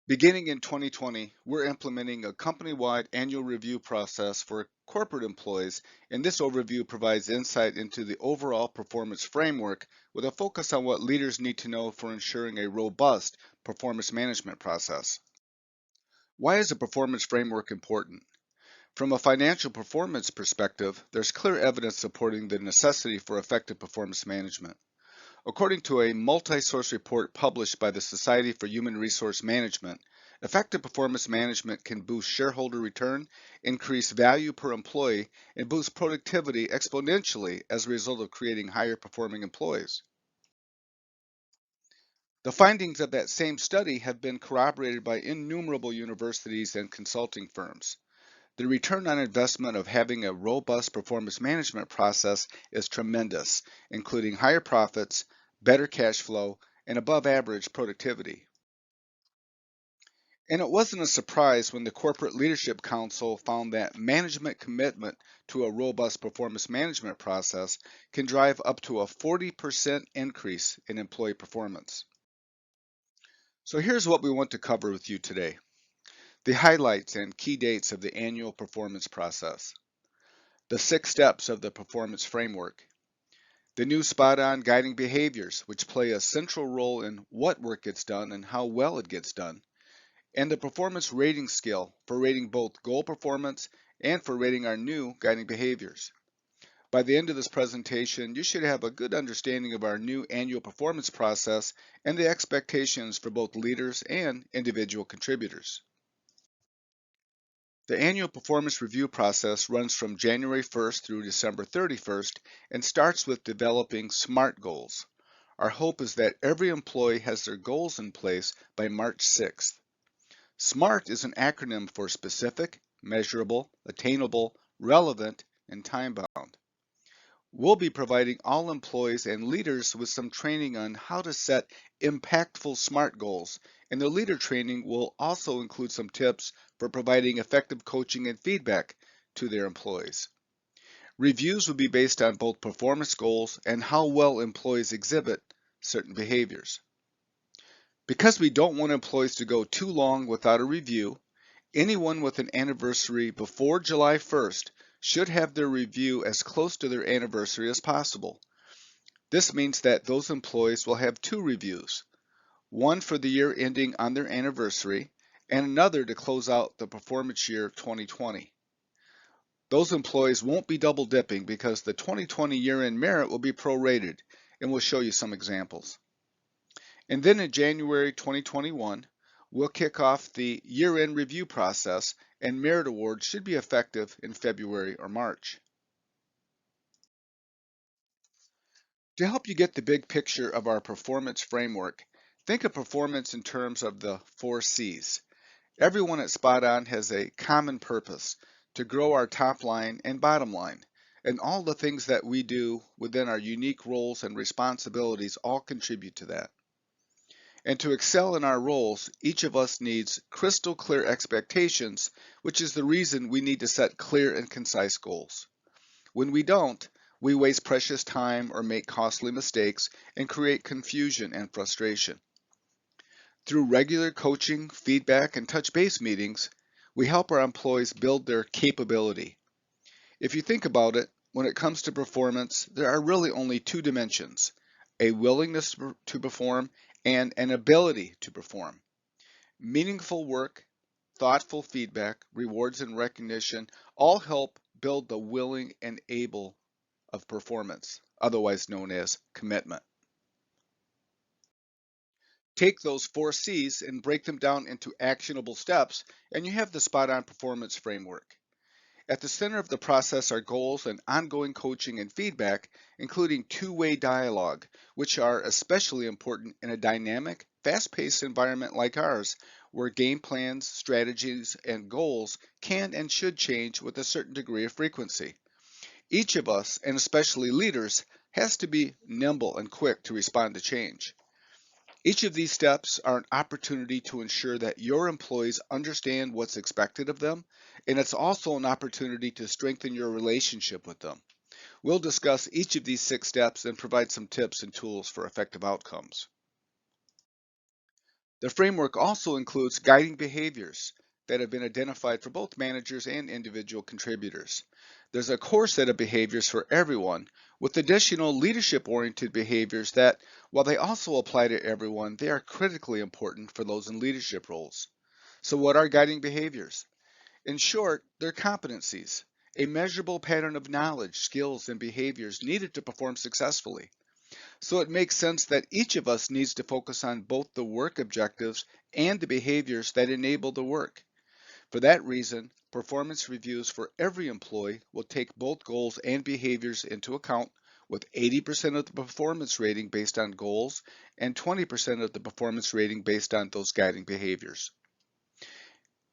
Beginning in 2020, we're implementing a company-wide annual review process for corporate employees, and this overview provides insight into the overall performance framework with a focus on what leaders need to know for ensuring a robust performance management process. Why is a performance framework important? From a financial performance perspective, there's clear evidence supporting the necessity for effective performance management. According to a multi-source report published by the Society for Human Resource Management, effective performance management can boost shareholder return, increase value per employee, and boost productivity exponentially as a result of creating higher performing employees. The findings of that same study have been corroborated by innumerable universities and consulting firms. The return on investment of having a robust performance management process is tremendous, including higher profits, better cash flow, and above average productivity. And it wasn't a surprise when the Corporate Leadership Council found that management commitment to a robust performance management process can drive up to a 40% increase in employee performance. So here's what we want to cover with you today: the highlights and key dates of the annual performance process, the 6 steps of the performance framework, the new spot-on guiding behaviors, which play a central role in what work gets done and how well it gets done, and the performance rating scale for rating both goal performance and for rating our new guiding behaviors. By the end of this presentation, you should have a good understanding of our new annual performance process and the expectations for both leaders and individual contributors. The annual performance review process runs from January 1st through December 31st and starts with developing SMART goals. Our hope is that every employee has their goals in place by March 6th. SMART is an acronym for specific, measurable, attainable, relevant, and time-bound. We'll be providing all employees and leaders with some training on how to set impactful SMART goals, and the leader training will also include some tips for providing effective coaching and feedback to their employees. Reviews will be based on both performance goals and how well employees exhibit certain behaviors. Because we don't want employees to go too long without a review, anyone with an anniversary before July 1st should have their review as close to their anniversary as possible. This means that those employees will have 2 reviews, one for the year ending on their anniversary and another to close out the performance year 2020. Those employees won't be double dipping because the 2020 year-end merit will be prorated, and we'll show you some examples. And then in January 2021, we'll kick off the year-end review process, and merit awards should be effective in February or March. To help you get the big picture of our performance framework, think of performance in terms of the 4 C's. Everyone at Spot On has a common purpose: to grow our top line and bottom line, and all the things that we do within our unique roles and responsibilities all contribute to that. And to excel in our roles, each of us needs crystal clear expectations, which is the reason we need to set clear and concise goals. When we don't, we waste precious time or make costly mistakes and create confusion and frustration. Through regular coaching, feedback, and touch base meetings, we help our employees build their capability. If you think about it, when it comes to performance, there are really only 2 dimensions: a willingness to perform and an ability to perform. Meaningful work, thoughtful feedback, rewards, and recognition all help build the willing and able of performance, otherwise known as commitment. Take those 4 C's and break them down into actionable steps, and you have the Spot On Performance Framework. At the center of the process are goals and ongoing coaching and feedback, including two-way dialogue, which are especially important in a dynamic, fast-paced environment like ours, where game plans, strategies, and goals can and should change with a certain degree of frequency. Each of us, and especially leaders, has to be nimble and quick to respond to change. Each of these steps are an opportunity to ensure that your employees understand what's expected of them, and it's also an opportunity to strengthen your relationship with them. We'll discuss each of these 6 steps and provide some tips and tools for effective outcomes. The framework also includes guiding behaviors that have been identified for both managers and individual contributors. There's a core set of behaviors for everyone, with additional leadership-oriented behaviors that, while they also apply to everyone, they are critically important for those in leadership roles. So what are guiding behaviors? In short, they're competencies, a measurable pattern of knowledge, skills, and behaviors needed to perform successfully. So it makes sense that each of us needs to focus on both the work objectives and the behaviors that enable the work. For that reason, performance reviews for every employee will take both goals and behaviors into account, with 80% of the performance rating based on goals and 20% of the performance rating based on those guiding behaviors.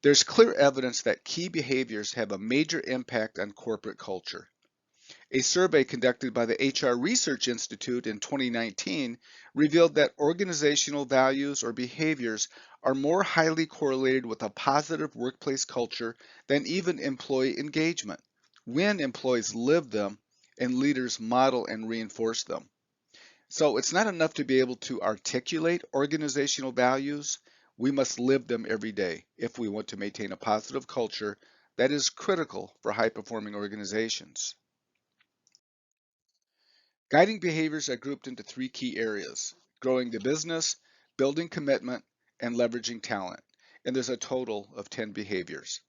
There's clear evidence that key behaviors have a major impact on corporate culture. A survey conducted by the HR Research Institute in 2019 revealed that organizational values or behaviors are more highly correlated with a positive workplace culture than even employee engagement, when employees live them and leaders model and reinforce them. So it's not enough to be able to articulate organizational values, we must live them every day if we want to maintain a positive culture that is critical for high-performing organizations. Guiding behaviors are grouped into three key areas: growing the business, building commitment, and leveraging talent. And there's a total of 10 behaviors.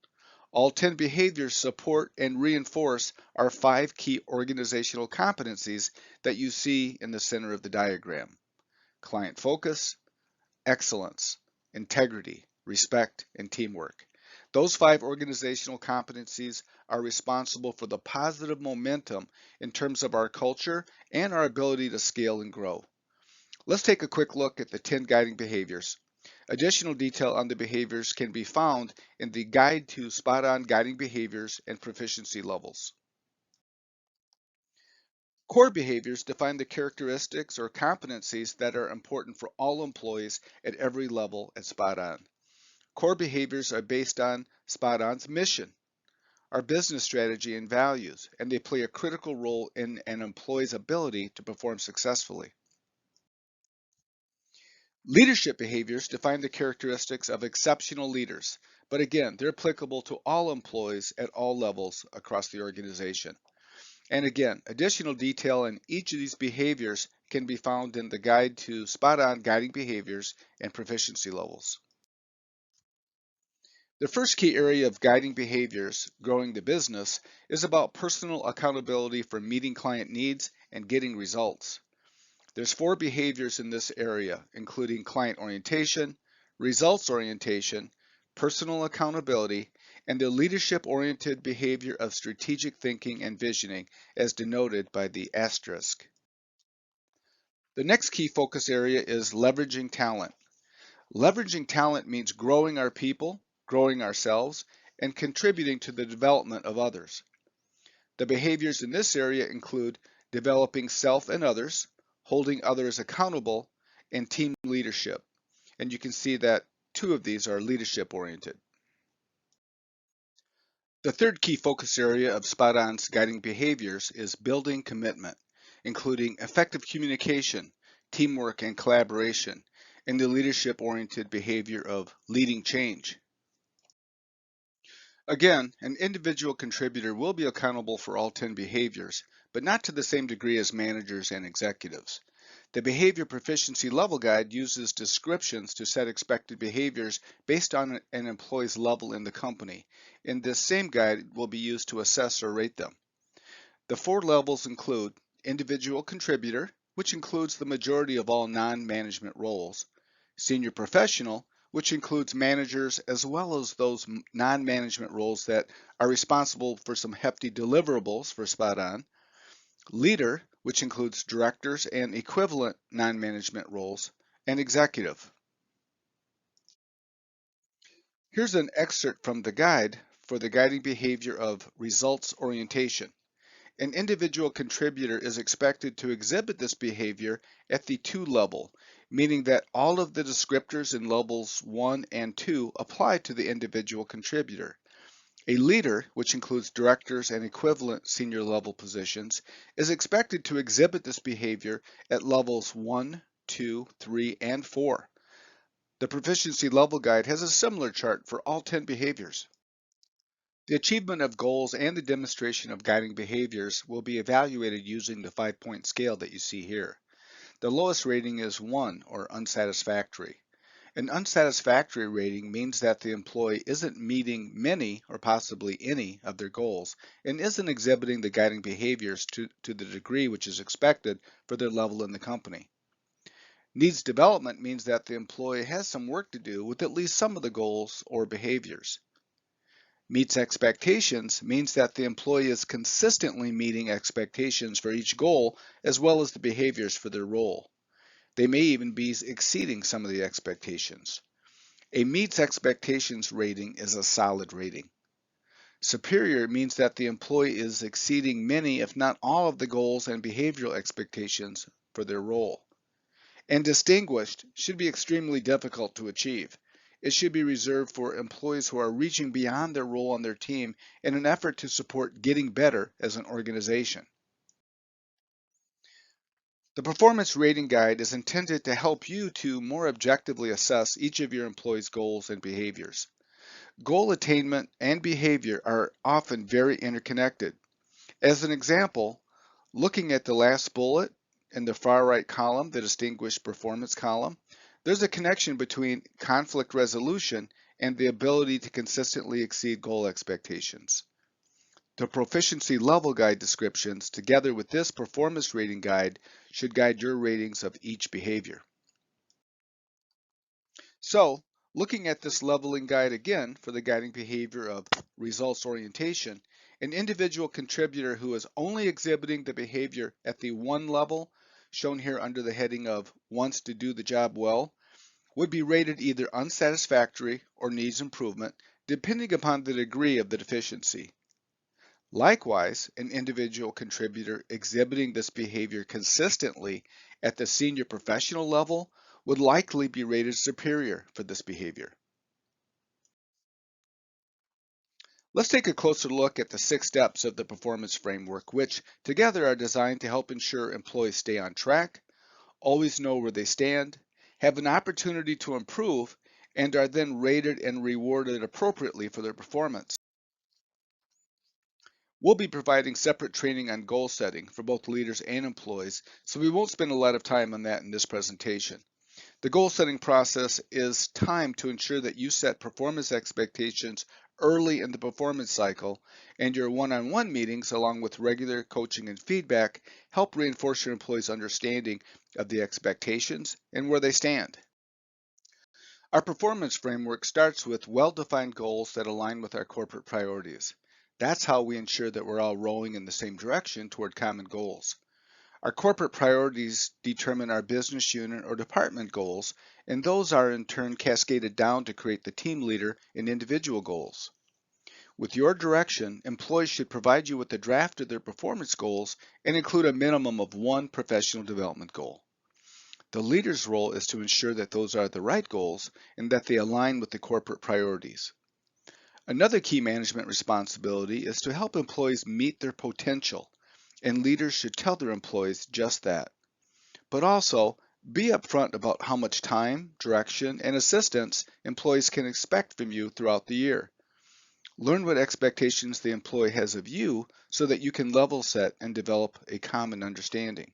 All 10 behaviors support and reinforce our 5 key organizational competencies that you see in the center of the diagram: client focus, excellence, integrity, respect, and teamwork. Those 5 organizational competencies are responsible for the positive momentum in terms of our culture and our ability to scale and grow. Let's take a quick look at the 10 guiding behaviors. Additional detail on the behaviors can be found in the Guide to Spot-On Guiding Behaviors and Proficiency Levels. Core behaviors define the characteristics or competencies that are important for all employees at every level at Spot-On. Core behaviors are based on Spot-On's mission, our business strategy and values, and they play a critical role in an employee's ability to perform successfully. Leadership behaviors define the characteristics of exceptional leaders, but again, they're applicable to all employees at all levels across the organization. And again, additional detail on each of these behaviors can be found in the Guide to Spot-On Guiding Behaviors and Proficiency Levels. The first key area of guiding behaviors, growing the business, is about personal accountability for meeting client needs and getting results. There's 4 behaviors in this area, including client orientation, results orientation, personal accountability, and the leadership-oriented behavior of strategic thinking and visioning, as denoted by the asterisk. The next key focus area is leveraging talent. Leveraging talent means growing our people, growing ourselves, and contributing to the development of others. The behaviors in this area include developing self and others, holding others accountable, and team leadership. And you can see that 2 of these are leadership oriented. The third key focus area of Spot-On's guiding behaviors is building commitment, including effective communication, teamwork and collaboration, and the leadership-oriented behavior of leading change. Again, an individual contributor will be accountable for all 10 behaviors, but not to the same degree as managers and executives. The Behavior Proficiency Level Guide uses descriptions to set expected behaviors based on an employee's level in the company, and this same guide will be used to assess or rate them. The 4 levels include individual contributor, which includes the majority of all non-management roles, senior professional, which includes managers as well as those non-management roles that are responsible for some hefty deliverables for Spot-On, leader, which includes directors and equivalent non-management roles, and executive. Here's an excerpt from the guide for the guiding behavior of results orientation. An individual contributor is expected to exhibit this behavior at the 2 level, meaning that all of the descriptors in levels 1 and 2 apply to the individual contributor. A leader, which includes directors and equivalent senior level positions, is expected to exhibit this behavior at levels 1, 2, 3, and 4. The Proficiency Level Guide has a similar chart for all 10 behaviors. The achievement of goals and the demonstration of guiding behaviors will be evaluated using the 5-point scale that you see here. The lowest rating is 1, or unsatisfactory. An unsatisfactory rating means that the employee isn't meeting many or possibly any of their goals and isn't exhibiting the guiding behaviors to the degree which is expected for their level in the company. Needs development means that the employee has some work to do with at least some of the goals or behaviors. Meets expectations means that the employee is consistently meeting expectations for each goal as well as the behaviors for their role. They may even be exceeding some of the expectations. A meets expectations rating is a solid rating. Superior means that the employee is exceeding many, if not all, of the goals and behavioral expectations for their role. And distinguished should be extremely difficult to achieve. It should be reserved for employees who are reaching beyond their role on their team in an effort to support getting better as an organization. The Performance Rating Guide is intended to help you to more objectively assess each of your employees' goals and behaviors. Goal attainment and behavior are often very interconnected. As an example, looking at the last bullet in the far right column, the distinguished performance column, there's a connection between conflict resolution and the ability to consistently exceed goal expectations. The Proficiency Level Guide descriptions, together with this Performance Rating Guide, should guide your ratings of each behavior. So, looking at this leveling guide again for the guiding behavior of results orientation, an individual contributor who is only exhibiting the behavior at the 1 level, shown here under the heading of wants to do the job well, would be rated either unsatisfactory or needs improvement, depending upon the degree of the deficiency. Likewise, an individual contributor exhibiting this behavior consistently at the senior professional level would likely be rated superior for this behavior. Let's take a closer look at the 6 steps of the performance framework, which together are designed to help ensure employees stay on track, always know where they stand, have an opportunity to improve, and are then rated and rewarded appropriately for their performance. We'll be providing separate training on goal setting for both leaders and employees, so we won't spend a lot of time on that in this presentation. The goal setting process is timed to ensure that you set performance expectations early in the performance cycle, and your one-on-one meetings, along with regular coaching and feedback, help reinforce your employees' understanding of the expectations and where they stand. Our performance framework starts with well-defined goals that align with our corporate priorities. That's how we ensure that we're all rowing in the same direction toward common goals. Our corporate priorities determine our business unit or department goals, and those are in turn cascaded down to create the team leader and individual goals. With your direction, employees should provide you with a draft of their performance goals and include a minimum of 1 professional development goal. The leader's role is to ensure that those are the right goals and that they align with the corporate priorities. Another key management responsibility is to help employees meet their potential, and leaders should tell their employees just that. But also, be upfront about how much time, direction, and assistance employees can expect from you throughout the year. Learn what expectations the employee has of you so that you can level set and develop a common understanding.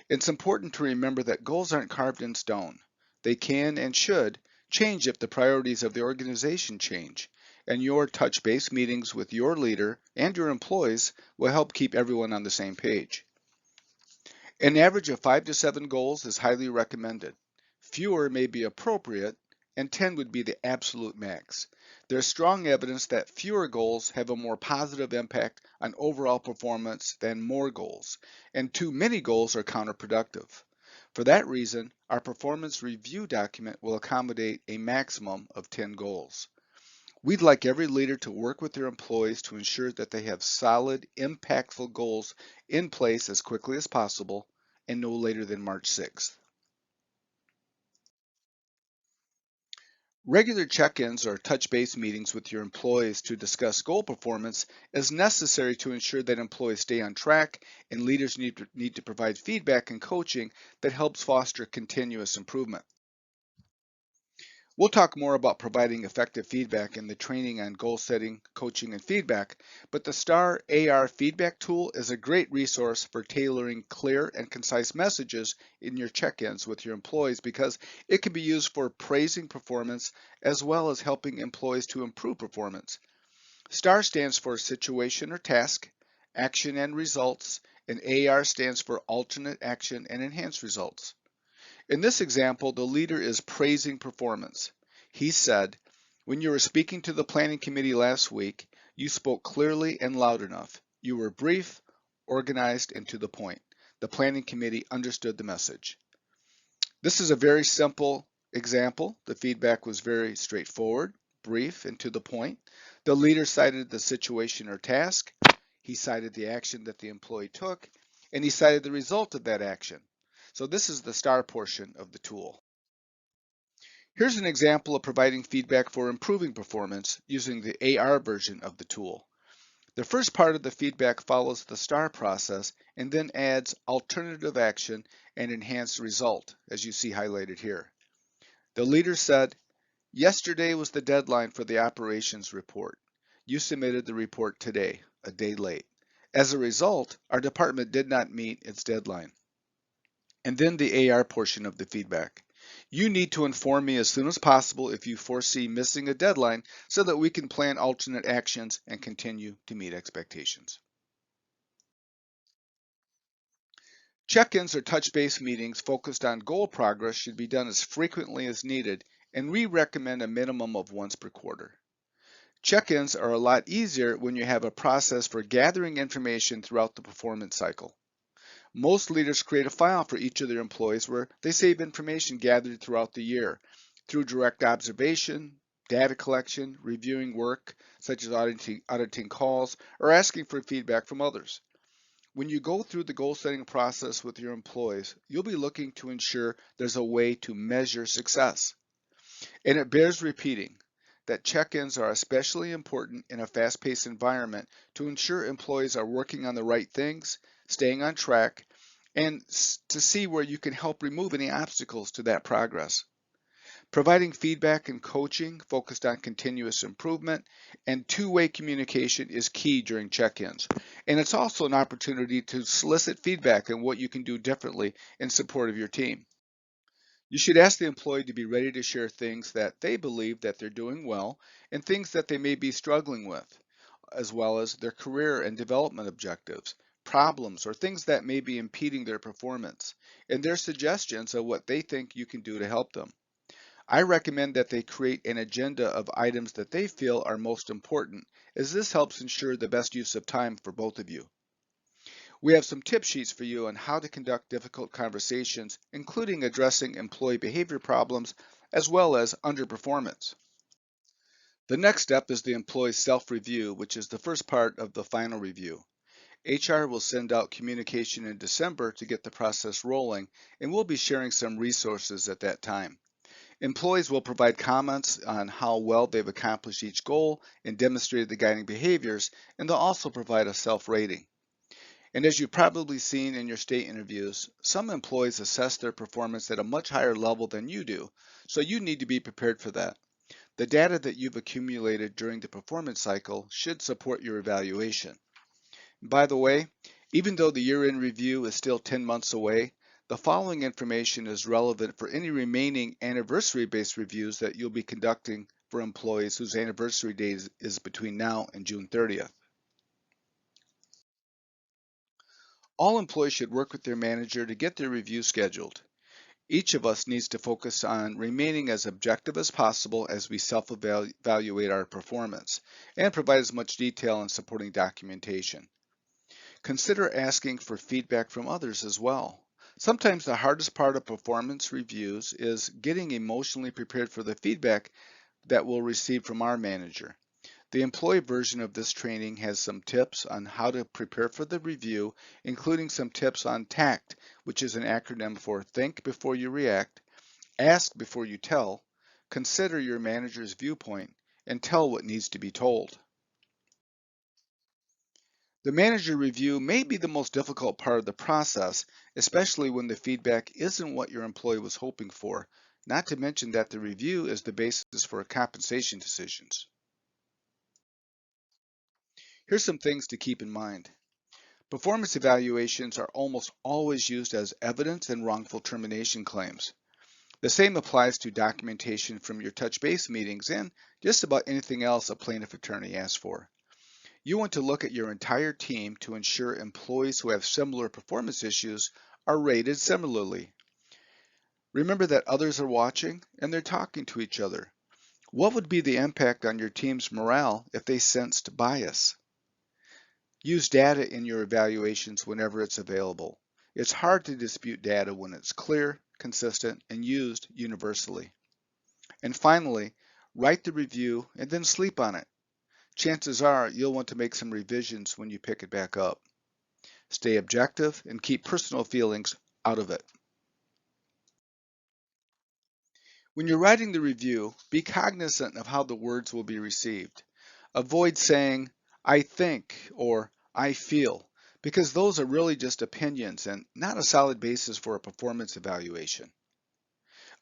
It's important to remember that goals aren't carved in stone. They can and should change if the priorities of the organization change, and your touch base meetings with your leader and your employees will help keep everyone on the same page. An average of 5 to 7 goals is highly recommended. Fewer may be appropriate, and 10 would be the absolute max. There's strong evidence that fewer goals have a more positive impact on overall performance than more goals, and too many goals are counterproductive. For that reason, our performance review document will accommodate a maximum of 10 goals. We'd like every leader to work with their employees to ensure that they have solid, impactful goals in place as quickly as possible and no later than March 6th. Regular check-ins or touch-base meetings with your employees to discuss goal performance is necessary to ensure that employees stay on track, and leaders need to provide feedback and coaching that helps foster continuous improvement. We'll talk more about providing effective feedback in the training on goal setting, coaching, and feedback, but the STAR AR feedback tool is a great resource for tailoring clear and concise messages in your check-ins with your employees because it can be used for praising performance as well as helping employees to improve performance. STAR stands for situation or task, action and results, and AR stands for alternate action and enhanced results. In this example, the leader is praising performance. He said, "When you were speaking to the planning committee last week, you spoke clearly and loud enough. You were brief, organized, and to the point. The planning committee understood the message." This is a very simple example. The feedback was very straightforward, brief, and to the point. The leader cited the situation or task. He cited the action that the employee took, and he cited the result of that action. So this is the STAR portion of the tool. Here's an example of providing feedback for improving performance using the AR version of the tool. The first part of the feedback follows the STAR process and then adds alternative action and enhanced result, as you see highlighted here. The leader said, "Yesterday was the deadline for the operations report. You submitted the report today, a day late. As a result, our department did not meet its deadline." And then the AR portion of the feedback. "You need to inform me as soon as possible if you foresee missing a deadline so that we can plan alternate actions and continue to meet expectations." Check-ins or touch-base meetings focused on goal progress should be done as frequently as needed, and we recommend a minimum of once per quarter. Check-ins are a lot easier when you have a process for gathering information throughout the performance cycle. Most leaders create a file for each of their employees where they save information gathered throughout the year through direct observation, data collection, reviewing work, such as auditing calls, or asking for feedback from others. When you go through the goal setting process with your employees, you'll be looking to ensure there's a way to measure success. And it bears repeating that check-ins are especially important in a fast-paced environment to ensure employees are working on the right things, staying on track, and to see where you can help remove any obstacles to that progress. Providing feedback and coaching focused on continuous improvement and two-way communication is key during check-ins. And it's also an opportunity to solicit feedback on what you can do differently in support of your team. You should ask the employee to be ready to share things that they believe that they're doing well and things that they may be struggling with, as well as their career and development objectives, problems, or things that may be impeding their performance, and their suggestions of what they think you can do to help them. I recommend that they create an agenda of items that they feel are most important, as this helps ensure the best use of time for both of you. We have some tip sheets for you on how to conduct difficult conversations, including addressing employee behavior problems as well as underperformance. The next step is the employee self-review, which is the first part of the final review. HR will send out communication in December to get the process rolling, and we'll be sharing some resources at that time. Employees will provide comments on how well they've accomplished each goal and demonstrated the guiding behaviors, and they'll also provide a self-rating. And as you've probably seen in your state interviews, some employees assess their performance at a much higher level than you do, so you need to be prepared for that. The data that you've accumulated during the performance cycle should support your evaluation. By the way, even though the year-end review is still 10 months away, the following information is relevant for any remaining anniversary-based reviews that you'll be conducting for employees whose anniversary date is between now and June 30th. All employees should work with their manager to get their review scheduled. Each of us needs to focus on remaining as objective as possible as we self-evaluate our performance and provide as much detail and supporting documentation. Consider asking for feedback from others as well. Sometimes the hardest part of performance reviews is getting emotionally prepared for the feedback that we'll receive from our manager. The employee version of this training has some tips on how to prepare for the review, including some tips on TACT, which is an acronym for Think Before You React, Ask Before You Tell, Consider Your Manager's Viewpoint, and Tell What Needs to be Told. The manager review may be the most difficult part of the process, especially when the feedback isn't what your employee was hoping for. not to mention that the review is the basis for compensation decisions. Here's some things to keep in mind. Performance evaluations are almost always used as evidence in wrongful termination claims. The same applies to documentation from your touch base meetings and just about anything else a plaintiff attorney asks for. You want to look at your entire team to ensure employees who have similar performance issues are rated similarly. Remember that others are watching and they're talking to each other. What would be the impact on your team's morale if they sensed bias? Use data in your evaluations whenever it's available. It's hard to dispute data when it's clear, consistent, and used universally. And finally, write the review and then sleep on it. Chances are you'll want to make some revisions when you pick it back up. Stay objective and keep personal feelings out of it. When you're writing the review, be cognizant of how the words will be received. Avoid saying, "I think" or "I feel," because those are really just opinions and not a solid basis for a performance evaluation.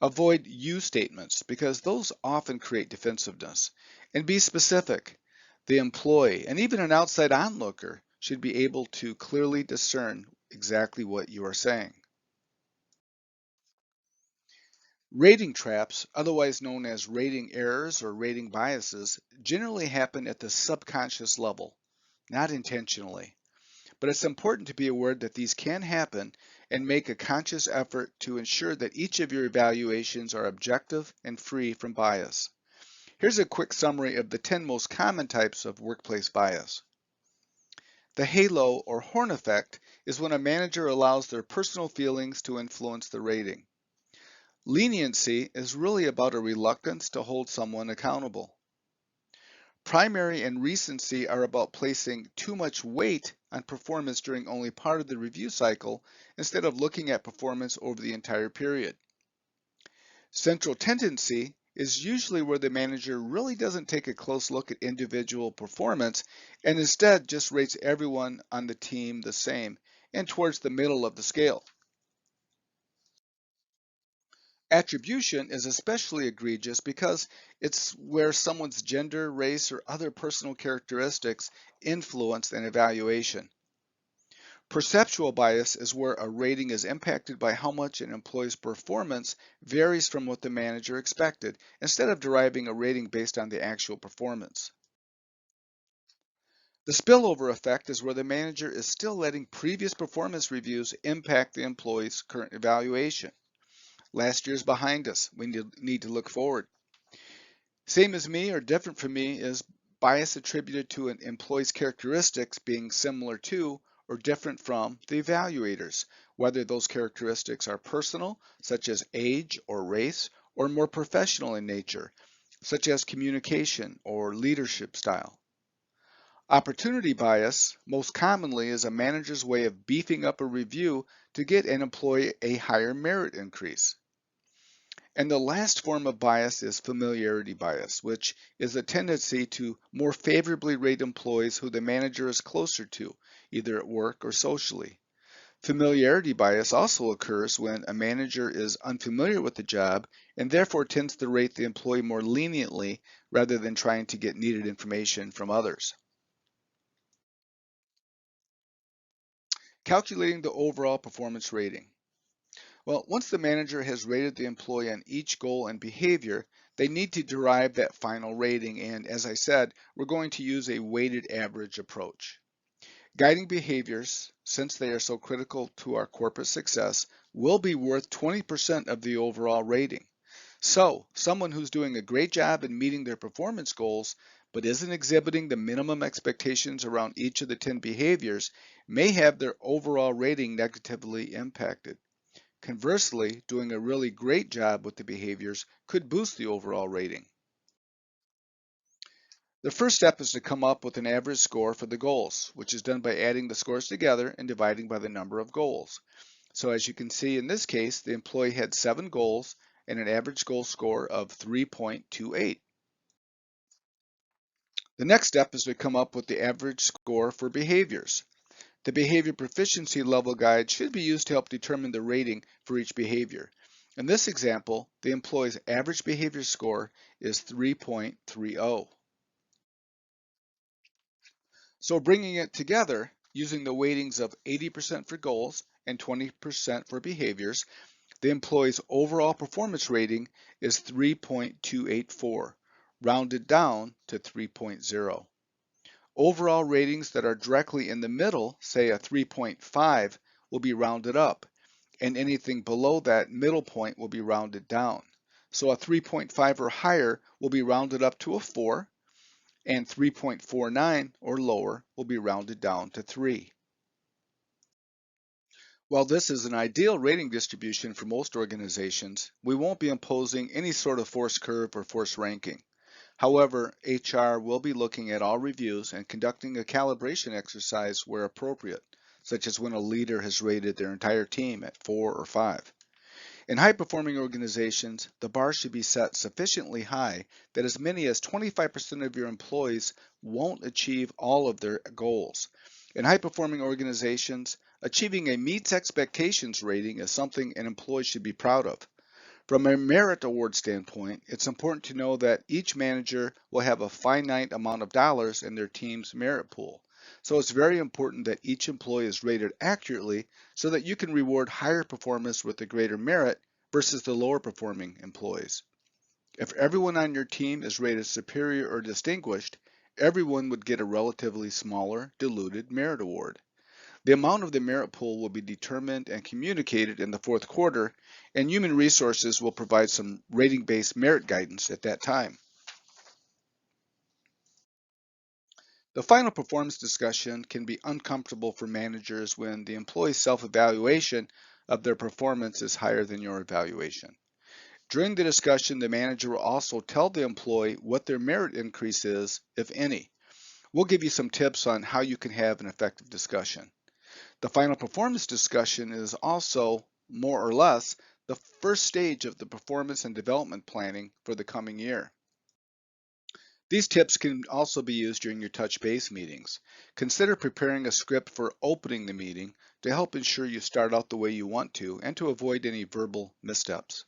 Avoid "you" statements because those often create defensiveness. And be specific. The employee and even an outside onlooker should be able to clearly discern exactly what you are saying. Rating traps, otherwise known as rating errors or rating biases, generally happen at the subconscious level, not intentionally. But it's important to be aware that these can happen and make a conscious effort to ensure that each of your evaluations are objective and free from bias. Here's a quick summary of the 10 most common types of workplace bias. The halo or horn effect is when a manager allows their personal feelings to influence the rating. Leniency is really about a reluctance to hold someone accountable. Primary and recency are about placing too much weight on performance during only part of the review cycle instead of looking at performance over the entire period. Central tendency is usually where the manager really doesn't take a close look at individual performance and instead just rates everyone on the team the same and towards the middle of the scale. Attribution is especially egregious because it's where someone's gender, race, or other personal characteristics influence an evaluation. Perceptual bias is where a rating is impacted by how much an employee's performance varies from what the manager expected, instead of deriving a rating based on the actual performance. The spillover effect is where the manager is still letting previous performance reviews impact the employee's current evaluation. Last year's behind us. We need to look forward. Same as me or different from me is bias attributed to an employee's characteristics being similar to or different from the evaluators, whether those characteristics are personal, such as age or race, or more professional in nature, such as communication or leadership style. Opportunity bias, most commonly, is a manager's way of beefing up a review to get an employee a higher merit increase. And the last form of bias is familiarity bias, which is a tendency to more favorably rate employees who the manager is closer to, either at work or socially. Familiarity bias also occurs when a manager is unfamiliar with the job and therefore tends to rate the employee more leniently rather than trying to get needed information from others. Calculating the overall performance rating. Well, once the manager has rated the employee on each goal and behavior, they need to derive that final rating. And as I said, we're going to use a weighted average approach. Guiding behaviors, since they are so critical to our corporate success, will be worth 20% of the overall rating. So, someone who's doing a great job in meeting their performance goals, but isn't exhibiting the minimum expectations around each of the 10 behaviors, may have their overall rating negatively impacted. Conversely, doing a really great job with the behaviors could boost the overall rating. The first step is to come up with an average score for the goals, which is done by adding the scores together and dividing by the number of goals. So as you can see in this case, the employee had 7 goals and an average goal score of 3.28. The next step is to come up with the average score for behaviors. The behavior proficiency level guide should be used to help determine the rating for each behavior. In this example, the employee's average behavior score is 3.30. So bringing it together, using the weightings of 80% for goals and 20% for behaviors, the employee's overall performance rating is 3.284, rounded down to 3.0. Overall ratings that are directly in the middle, say a 3.5, will be rounded up, and anything below that middle point will be rounded down. So a 3.5 or higher will be rounded up to a 4, and 3.49 or lower will be rounded down to 3. While this is an ideal rating distribution for most organizations, we won't be imposing any sort of force curve or force ranking. However, HR will be looking at all reviews and conducting a calibration exercise where appropriate, such as when a leader has rated their entire team at 4 or 5. In high-performing organizations, the bar should be set sufficiently high that as many as 25% of your employees won't achieve all of their goals. In high-performing organizations, achieving a meets expectations rating is something an employee should be proud of. From a merit award standpoint, it's important to know that each manager will have a finite amount of dollars in their team's merit pool. So it's very important that each employee is rated accurately so that you can reward higher performance with a greater merit versus the lower performing employees. If everyone on your team is rated superior or distinguished, everyone would get a relatively smaller diluted merit award. The amount of the merit pool will be determined and communicated in the fourth quarter, and Human Resources will provide some rating-based merit guidance at that time. The final performance discussion can be uncomfortable for managers when the employee's self-evaluation of their performance is higher than your evaluation. During the discussion, the manager will also tell the employee what their merit increase is, if any. We'll give you some tips on how you can have an effective discussion. The final performance discussion is also, more or less, the first stage of the performance and development planning for the coming year. These tips can also be used during your touch base meetings. Consider preparing a script for opening the meeting to help ensure you start out the way you want to and to avoid any verbal missteps.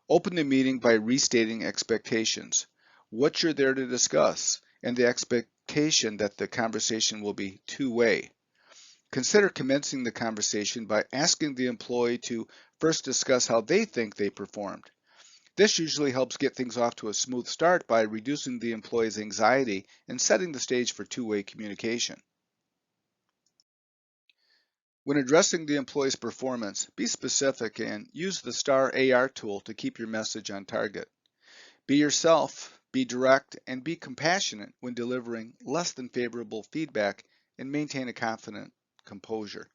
Open the meeting by restating expectations, what you're there to discuss, and the expectation that the conversation will be two-way. Consider commencing the conversation by asking the employee to first discuss how they think they performed. This usually helps get things off to a smooth start by reducing the employee's anxiety and setting the stage for two-way communication. When addressing the employee's performance, be specific and use the STAR AR tool to keep your message on target. Be yourself, be direct, and be compassionate when delivering less than favorable feedback, and maintain a confident composure.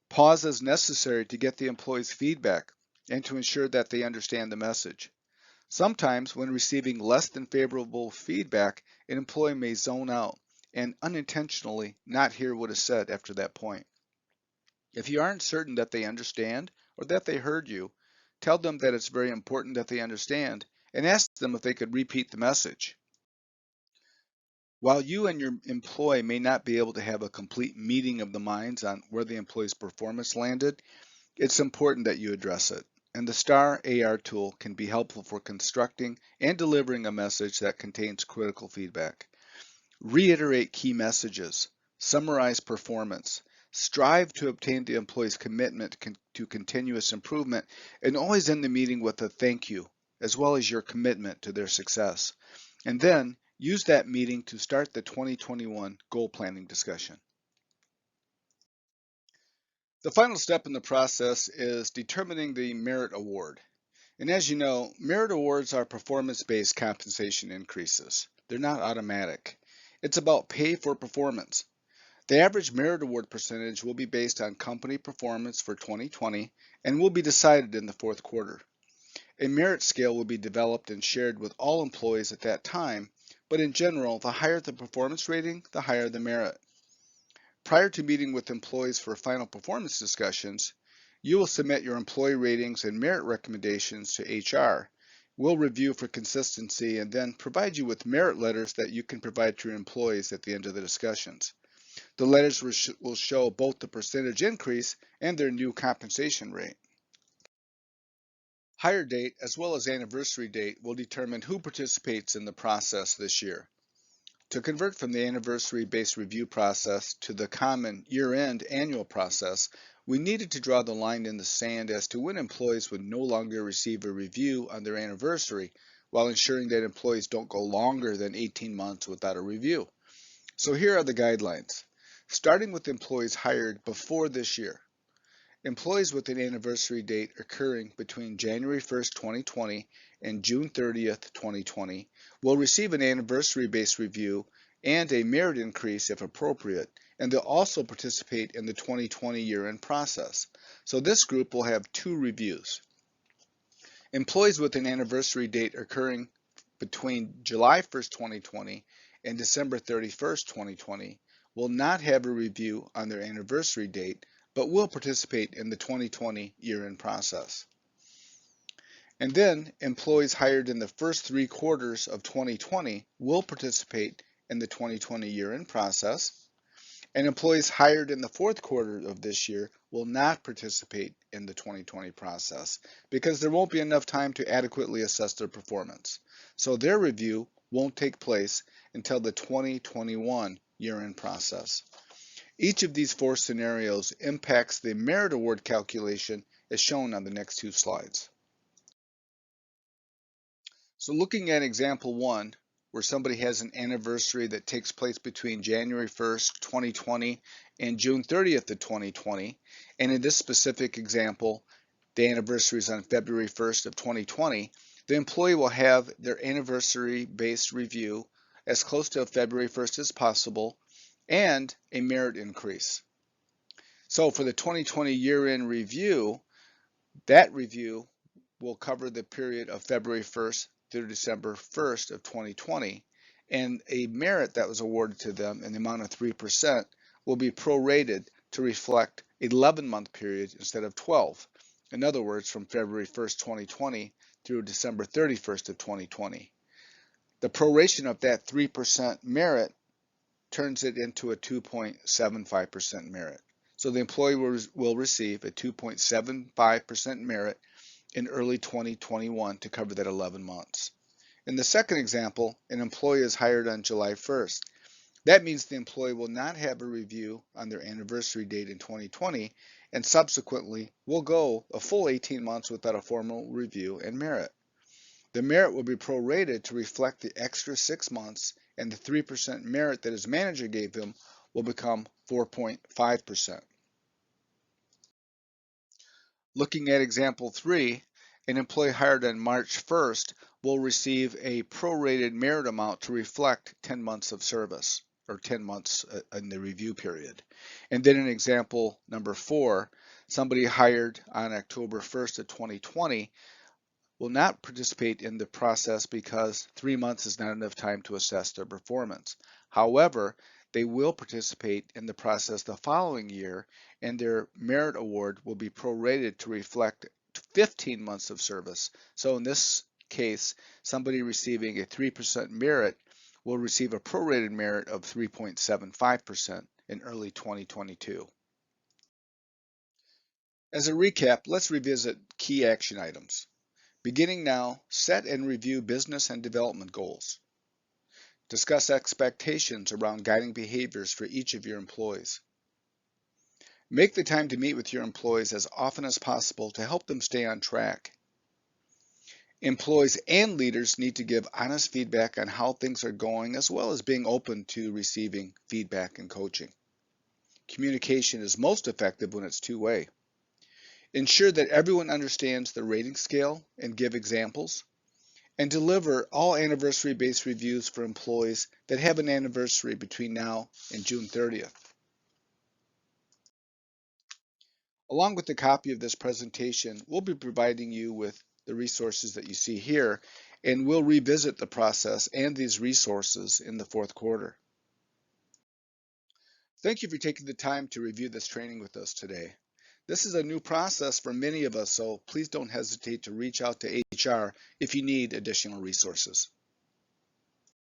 Pause as necessary to get the employee's feedback and to ensure that they understand the message. Sometimes, when receiving less than favorable feedback, an employee may zone out and unintentionally not hear what is said after that point. If you aren't certain that they understand or that they heard you, tell them that it's very important that they understand and ask them if they could repeat the message. While you and your employee may not be able to have a complete meeting of the minds on where the employee's performance landed, it's important that you address it. And the STAR AR tool can be helpful for constructing and delivering a message that contains critical feedback. Reiterate key messages, summarize performance, strive to obtain the employee's commitment to continuous improvement, and always end the meeting with a thank you, as well as your commitment to their success. And then use that meeting to start the 2021 goal planning discussion. The final step in the process is determining the merit award. And as you know, merit awards are performance-based compensation increases. They're not automatic. It's about pay for performance. The average merit award percentage will be based on company performance for 2020 and will be decided in the fourth quarter. A merit scale will be developed and shared with all employees at that time, but in general, the higher the performance rating, the higher the merit. Prior to meeting with employees for final performance discussions, you will submit your employee ratings and merit recommendations to HR. We'll review for consistency and then provide you with merit letters that you can provide to your employees at the end of the discussions. The letters will show both the percentage increase and their new compensation rate. Hire date as well as anniversary date will determine who participates in the process this year. To convert from the anniversary-based review process to the common year-end annual process, we needed to draw the line in the sand as to when employees would no longer receive a review on their anniversary, while ensuring that employees don't go longer than 18 months without a review. So here are the guidelines. Starting with employees hired before this year. Employees with an anniversary date occurring between January 1st, 2020 and June 30th, 2020 will receive an anniversary-based review and a merit increase if appropriate, and they'll also participate in the 2020 year-end process. So this group will have 2 reviews. Employees with an anniversary date occurring between July 1st, 2020 and December 31st, 2020 will not have a review on their anniversary date, but will participate in the 2020 year-end process. And then employees hired in the first 3 quarters of 2020 will participate in the 2020 year-end process, and employees hired in the 4th quarter of this year will not participate in the 2020 process because there won't be enough time to adequately assess their performance. So their review won't take place until the 2021 year-end process. Each of these 4 scenarios impacts the merit award calculation as shown on the next 2 slides. So looking at example 1, where somebody has an anniversary that takes place between January 1st, 2020 and June 30th of 2020, and in this specific example, the anniversary is on February 1st of 2020, the employee will have their anniversary-based review as close to February 1st as possible and a merit increase. So for the 2020 year-end review, that review will cover the period of February 1st through December 1st of 2020, and a merit that was awarded to them in the amount of 3% will be prorated to reflect an 11-month period instead of 12. In other words, from February 1st, 2020 through December 31st of 2020. The proration of that 3% merit turns it into a 2.75% merit. So the employee will receive a 2.75% merit in early 2021 to cover that 11 months. In the second example, an employee is hired on July 1st. That means the employee will not have a review on their anniversary date in 2020 and subsequently will go a full 18 months without a formal review and merit. The merit will be prorated to reflect the extra 6 months, and the 3% merit that his manager gave him will become 4.5%. Looking at example 3, an employee hired on March 1st will receive a prorated merit amount to reflect 10 months of service, or 10 months in the review period. And then in example number 4, somebody hired on October 1st of 2020 will not participate in the process because 3 months is not enough time to assess their performance. However, they will participate in the process the following year, and their merit award will be prorated to reflect 15 months of service. So in this case, somebody receiving a 3% merit will receive a prorated merit of 3.75% in early 2022. As a recap, let's revisit key action items. Beginning now, set and review business and development goals. Discuss expectations around guiding behaviors for each of your employees. Make the time to meet with your employees as often as possible to help them stay on track. Employees and leaders need to give honest feedback on how things are going, as well as being open to receiving feedback and coaching. Communication is most effective when it's two-way. Ensure that everyone understands the rating scale and give examples. And deliver all anniversary-based reviews for employees that have an anniversary between now and June 30th. Along with a copy of this presentation, we'll be providing you with the resources that you see here, and we'll revisit the process and these resources in the 4th quarter. Thank you for taking the time to review this training with us today. This is a new process for many of us, so please don't hesitate to reach out to HR if you need additional resources.